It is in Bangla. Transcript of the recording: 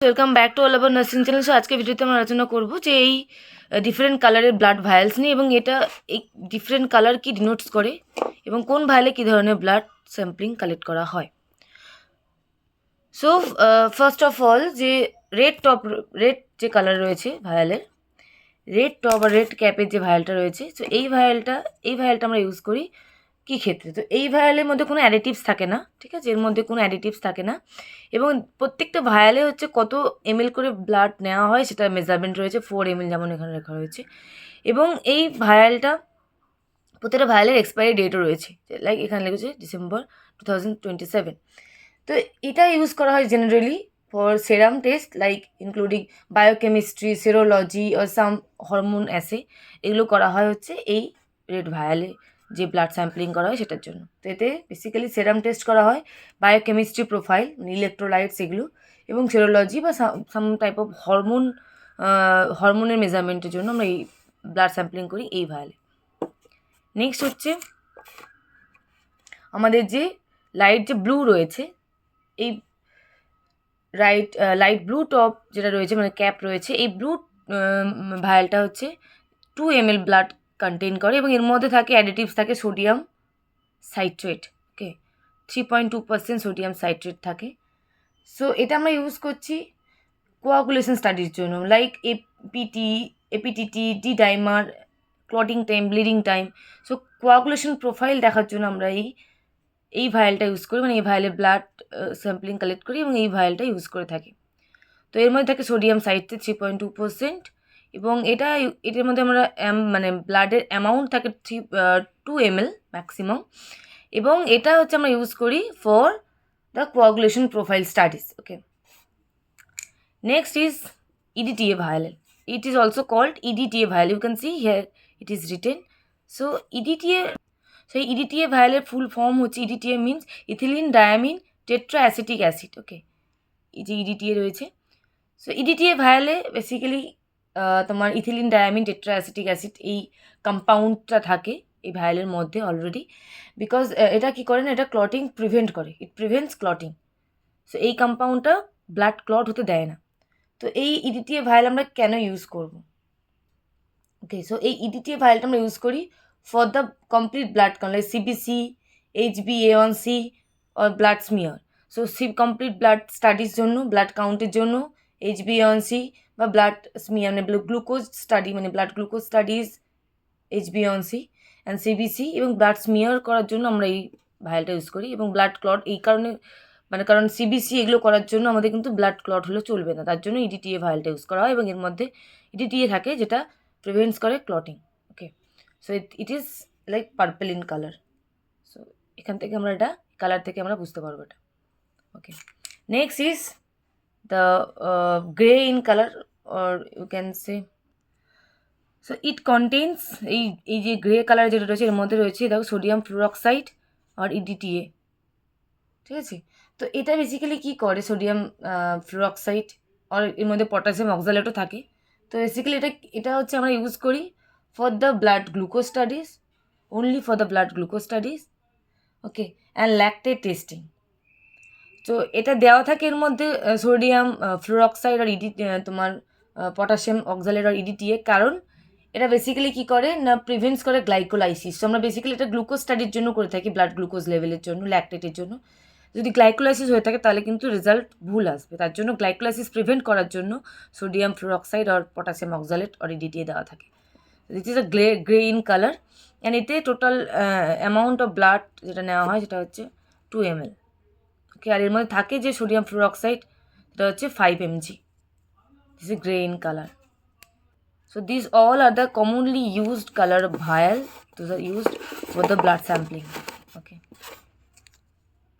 ওয়েলকাম ব্যাক টু অল আবার নার্সিং চ্যানেল। সো আজকে ভিডিওতে আমরা আলোচনা করবো যে এই ডিফারেন্ট কালারের ব্লাড ভায়ালস নিয়ে, এবং এটা এই ডিফারেন্ট কালার কি ডিনোটস করে এবং কোন ভায়ালে কী ধরনের ব্লাড স্যাম্পলিং কালেক্ট করা হয়। সো ফার্স্ট অফ অল, যে রেড যে কালার রয়েছে ভায়ালের, রেড টপ আর রেড ক্যাপের যে ভায়ালটা রয়েছে, সো এই ভায়ালটা আমরা ইউজ করি কী ক্ষেত্রে। তো এই ভায়ালের মধ্যে কোনো অ্যাডিটিভস থাকে না, ঠিক আছে, এর মধ্যে কোনো অ্যাডিটিভস থাকে না, এবং প্রত্যেকটা ভায়ালে হচ্ছে কত এমএল করে ব্লাড নেওয়া হয় সেটা মেজারমেন্ট রয়েছে, 4 ml যেমন এখানে লেখা রয়েছে। এবং এই ভায়ালটা প্রত্যেকটা ভায়ালের এক্সপায়ারি ডেটও রয়েছে, লাইক এখানে লেগেছে ডিসেম্বর 2027। তো এটা ইউজ করা হয় generally for serum test, like including biochemistry, serology আর সাম হরমোন অ্যাসে, এগুলো করা হয় হচ্ছে এই রেড ভায়ালে যে ব্লাড স্যাম্পলিং করা হয় সেটার জন্য। তো এতে বেসিক্যালি সেরাম টেস্ট করা হয়, বায়োকেমিস্ট্রি প্রোফাইল মানে ইলেকট্রোলাইটস এগুলো, এবং সেরোলজি বা সাম টাইপ অফ হরমোনের মেজারমেন্টের জন্য আমরা এই ব্লাড স্যাম্পলিং করি এই ভায়ালে। নেক্সট হচ্ছে আমাদের যে লাইট যে ব্লু রয়েছে, এই লাইট ব্লু টপ যেটা রয়েছে মানে ক্যাপ রয়েছে, এই ব্লু ভায়ালটা হচ্ছে 2 ml ব্লাড কন্টেইন করে, এবং এর মধ্যে থাকে অ্যাডিটিভস, থাকে সোডিয়াম সাইট্রেট, ওকে, 3.2% সোডিয়াম সাইট্রেট থাকে। সো এটা আমরা ইউজ করছি কোয়াগুলেশন স্টাডির জন্য, like APTT, D dimer, clotting time, bleeding time. So coagulation profile দেখার জন্য আমরা এই ভায়ালটা ইউজ করি, মানে এই ভায়ালে ব্লাড স্যাম্পলিং কালেক্ট করি এবং এই ভায়ালটা ইউজ করে থাকি। তো এর মধ্যে থাকে সোডিয়াম সাইট্রেট 3.2%, এবং এটার মধ্যে আমরা মানে ব্লাডের অ্যামাউন্ট থাকে 2 ml ম্যাক্সিমাম, এবং এটা হচ্ছে আমরা ইউজ করি for the coagulation profile studies, okay. Next is EDTA vial. It is also called EDTA vial. You can see here it is written. So EDTA vial এর ফুল ফর্ম হচ্ছে, EDTA means ethylene diamine tetraacetic acid, ওকে, এই যে EDTA রয়েছে। সো EDTA ভায়ালে বেসিক্যালি তোমার ইথিলিন ডায়ামিন টেট্রাঅ্যাসিটিক অ্যাসিড এই কম্পাউন্ডটা থাকে এই ভায়ালের মধ্যে অলরেডি, বিকজ এটা কী করে না, এটা ক্লটিং প্রিভেন্ট করে, ইট প্রিভেন্টস ক্লটিং। সো এই কম্পাউন্ডটা ব্লাড ক্লট হতে দেয় না। তো এই EDTA ভায়াল আমরা কেন ইউজ করব, ওকে। সো এই EDTA ভায়ালটা আমরা ইউজ করি for the complete blood count, like CBC, HbA1c আর blood smear. So complete blood স্টাডির জন্য, ব্লাড কাউন্টের জন্য HbA1c বা ব্লাড স্মিয়ার মানে গ্লুকোজ স্টাডি, মানে blood glucose studies, HbA1c and CBC, এবং ব্লাড স্মিয়ার করার জন্য আমরা এই ভায়ালটা ইউজ করি। এবং ব্লাড ক্লট এই কারণে, মানে কারণ CBC এগুলো করার জন্য আমাদের কিন্তু ব্লাড ক্লট হলে চলবে না, তার জন্য EDTA ভায়ালটা ইউজ করা হয়, এবং এর মধ্যে EDTA থাকে যেটা প্রিভেন্টস করে clotting, okay. So it is like purple in colour. So এখান থেকে আমরা এটা কালার থেকে আমরা বুঝতে পারবো এটা, okay. Next is the gray in color, or you can say, so it contains এই যে গ্রে কালার যেটা রয়েছে এর মধ্যে রয়েছে দেখো সোডিয়াম ফ্লুরক্সাইড আর EDTA, ঠিক আছে। তো এটা বেসিক্যালি কী করে, সোডিয়াম ফ্লুরক্সাইড আর এর মধ্যে পটাশিয়াম অক্সালেটও থাকে। তো বেসিক্যালি এটা হচ্ছে আমরা ইউজ করি for the blood glucose studies, only for the blood glucose studies, okay, and lactate testing. তো এটা দেওয়া থাকে এর মধ্যে সোডিয়াম ফ্লুরক্সাইড আর তোমার পটাশিয়াম অক্সালেট আর EDTA, কারণ এটা বেসিক্যালি কী করে না, প্রিভেন্টস করে গ্লাইকোলাইসিস। তো আমরা বেসিক্যালি এটা গ্লুকোজ স্টাডির জন্য করে থাকি, ব্লাড গ্লুকোজ লেভেলের জন্য, ল্যাকটেটের জন্য। যদি গ্লাইকোলাইসিস হয়ে থাকে তাহলে কিন্তু রেজাল্ট ভুল আসবে, তার জন্য গ্লাইকোলাইসিস প্রিভেন্ট করার জন্য সোডিয়াম ফ্লুরক্সাইড আর পটাশিয়াম অক্সালেট আর EDTA দেওয়া থাকে। This is a grey in colour, and এতে টোটাল অ্যামাউন্ট অফ ব্লাড যেটা নেওয়া হয় সেটা হচ্ছে 2 ml, ওকে। আর এর মধ্যে থাকে যে সোডিয়াম ফ্লুরক্সাইড সেটা হচ্ছে 5 mg. This is grey in colour. So these all are the commonly used color vial. Those are used for the blood sampling.